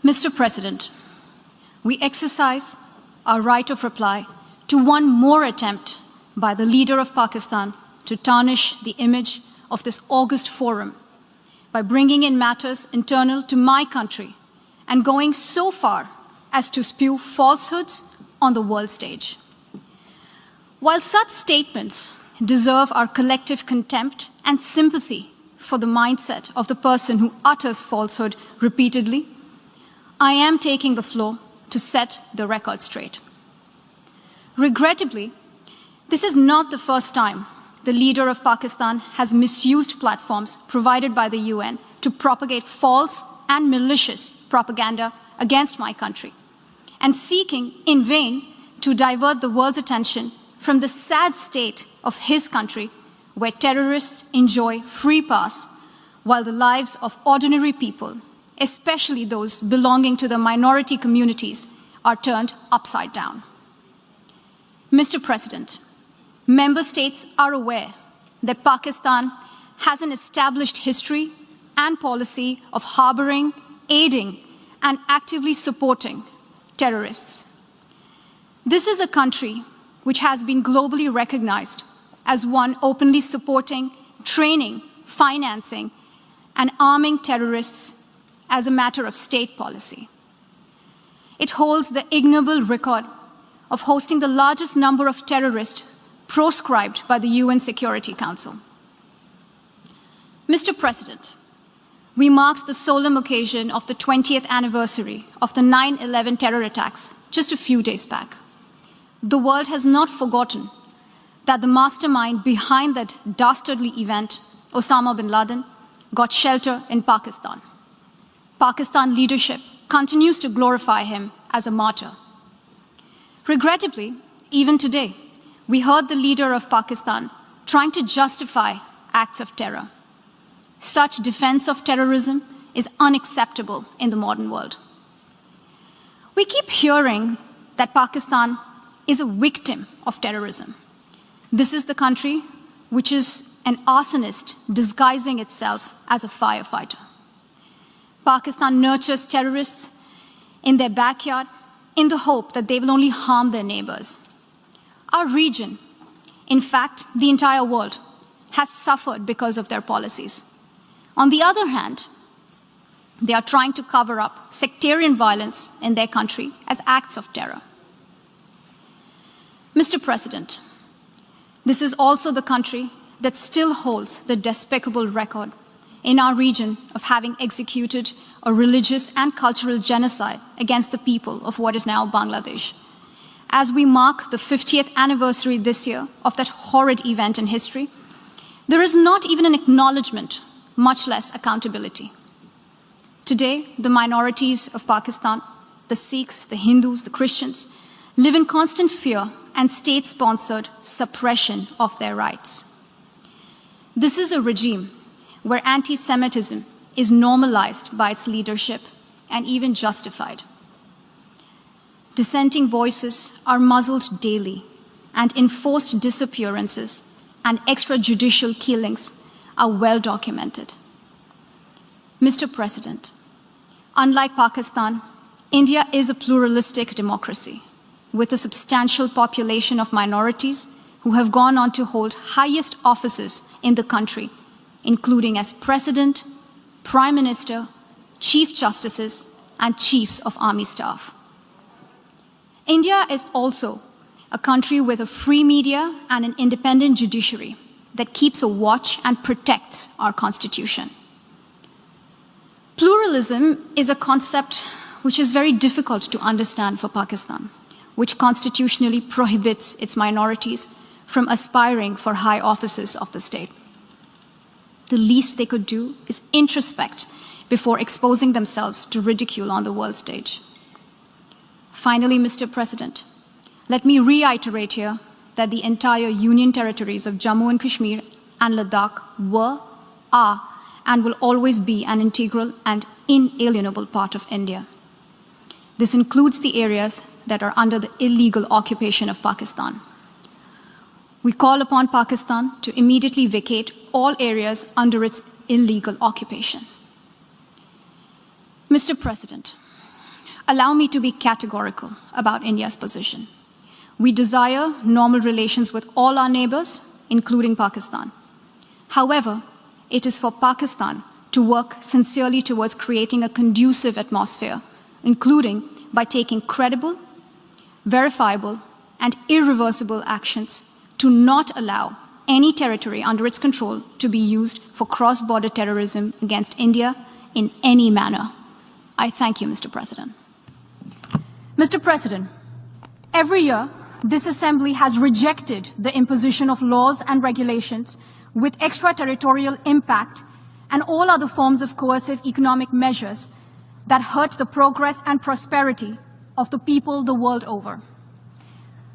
Mr. President, we exercise our right of reply to one more attempt by the leader of Pakistan to tarnish the image of this august forum by bringing in matters internal to my country and going so far as to spew falsehoods on the world stage. While such statements deserve our collective contempt and sympathy for the mindset of the person who utters falsehood repeatedly, I am taking the floor to set the record straight. Regrettably, this is not the first time the leader of Pakistan has misused platforms provided by the UN to propagate false and malicious propaganda against my country, and seeking in vain to divert the world's attention from the sad state of his country, where terrorists enjoy free pass while the lives of ordinary people, especially those belonging to the minority communities, are turned upside down. Mr. President, member states are aware that Pakistan has an established history and policy of harboring, aiding, and actively supporting terrorists. This is a country which has been globally recognized as one openly supporting, training, financing, and arming terrorists as a matter of state policy. It holds the ignoble record of hosting the largest number of terrorists proscribed by the UN Security Council. Mr. President, we marked the solemn occasion of the 20th anniversary of the 9/11 terror attacks just a few days back. The world has not forgotten that the mastermind behind that dastardly event, Osama bin Laden, got shelter in Pakistan. Pakistan leadership continues to glorify him as a martyr. Regrettably, even today, we heard the leader of Pakistan trying to justify acts of terror. Such defense of terrorism is unacceptable in the modern world. We keep hearing that Pakistan is a victim of terrorism. This is the country which is an arsonist disguising itself as a firefighter. Pakistan nurtures terrorists in their backyard in the hope that they will only harm their neighbors. Our region, in fact, the entire world, has suffered because of their policies. On the other hand, they are trying to cover up sectarian violence in their country as acts of terror. Mr. President, this is also the country that still holds the despicable record in our region of having executed a religious and cultural genocide against the people of what is now Bangladesh. As we mark the 50th anniversary this year of that horrid event in history, there is not even an acknowledgement, much less accountability. Today, the minorities of Pakistan, the Sikhs, the Hindus, the Christians, live in constant fear and state-sponsored suppression of their rights. This is a regime where anti-Semitism is normalized by its leadership and even justified. Dissenting voices are muzzled daily, and enforced disappearances and extrajudicial killings are well documented. Mr. President, unlike Pakistan, India is a pluralistic democracy with a substantial population of minorities who have gone on to hold highest offices in the country, including as President, Prime Minister, Chief Justices, and Chiefs of Army Staff. India is also a country with a free media and an independent judiciary that keeps a watch and protects our Constitution. Pluralism is a concept which is very difficult to understand for Pakistan, which constitutionally prohibits its minorities from aspiring for high offices of the state. The least they could do is introspect before exposing themselves to ridicule on the world stage. Finally, Mr. President, let me reiterate here that the entire Union territories of Jammu and Kashmir and Ladakh were, are, and will always be an integral and inalienable part of India. This includes the areas that are under the illegal occupation of Pakistan. We call upon Pakistan to immediately vacate all areas under its illegal occupation. Mr. President, allow me to be categorical about India's position. We desire normal relations with all our neighbors, including Pakistan. However, it is for Pakistan to work sincerely towards creating a conducive atmosphere, including by taking credible, verifiable, and irreversible actions to not allow any territory under its control to be used for cross-border terrorism against India in any manner. I thank you, Mr. President. Mr. President, every year, this Assembly has rejected the imposition of laws and regulations with extraterritorial impact and all other forms of coercive economic measures that hurt the progress and prosperity of the people the world over.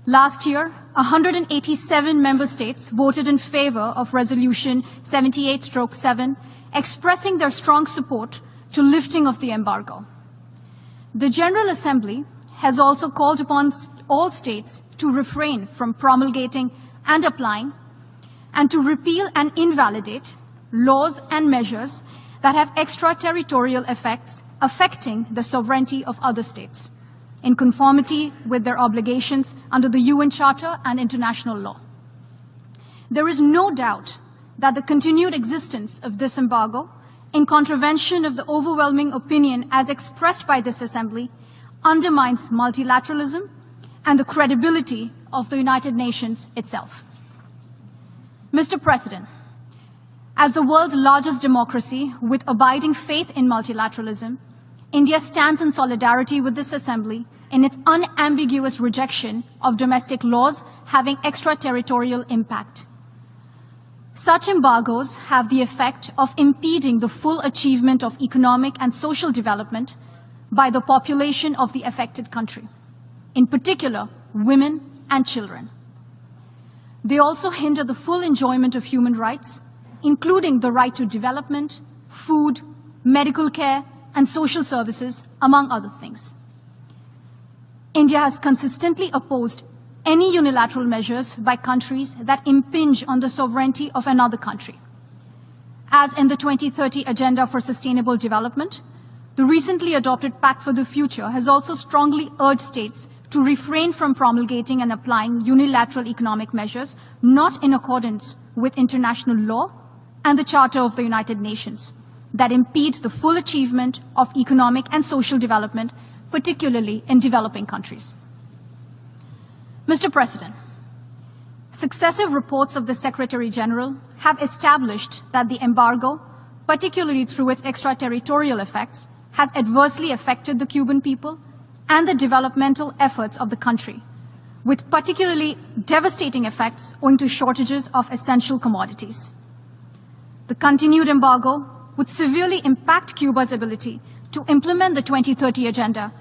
Last year, 187 member states voted in favor of Resolution 78/7, expressing their strong support to lifting of the embargo. The General Assembly has also called upon all states to refrain from promulgating and applying and to repeal and invalidate laws and measures that have extraterritorial effects affecting the sovereignty of other states, in conformity with their obligations under the UN Charter and international law. There is no doubt that the continued existence of this embargo, in contravention of the overwhelming opinion as expressed by this Assembly, undermines multilateralism and the credibility of the United Nations itself. Mr. President, as the world's largest democracy with abiding faith in multilateralism, India stands in solidarity with this Assembly in its unambiguous rejection of domestic laws having extraterritorial impact. Such embargoes have the effect of impeding the full achievement of economic and social development by the population of the affected country, in particular, women and children. They also hinder the full enjoyment of human rights, including the right to development, food, medical care, and social services, among other things. India has consistently opposed any unilateral measures by countries that impinge on the sovereignty of another country. As in the 2030 Agenda for Sustainable Development, the recently adopted Pact for the Future has also strongly urged states to refrain from promulgating and applying unilateral economic measures not in accordance with international law and the Charter of the United Nations that impede the full achievement of economic and social development, particularly in developing countries. Mr. President, successive reports of the Secretary General have established that the embargo, particularly through its extraterritorial effects, has adversely affected the Cuban people and the developmental efforts of the country, with particularly devastating effects owing to shortages of essential commodities. The continued embargo would severely impact Cuba's ability to implement the 2030 Agenda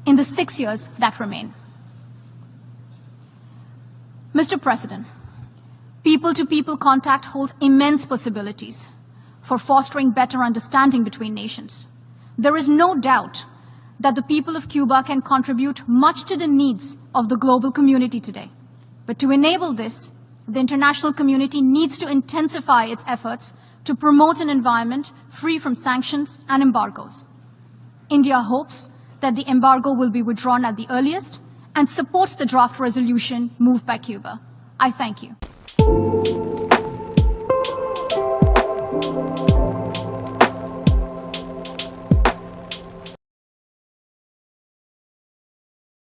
in the 6 years that remain. Mr. President, people-to-people contact holds immense possibilities for fostering better understanding between nations. There is no doubt that the people of Cuba can contribute much to the needs of the global community today. But to enable this, the international community needs to intensify its efforts to promote an environment free from sanctions and embargoes. India hopes that the embargo will be withdrawn at the earliest and supports the draft resolution moved by Cuba. I thank you.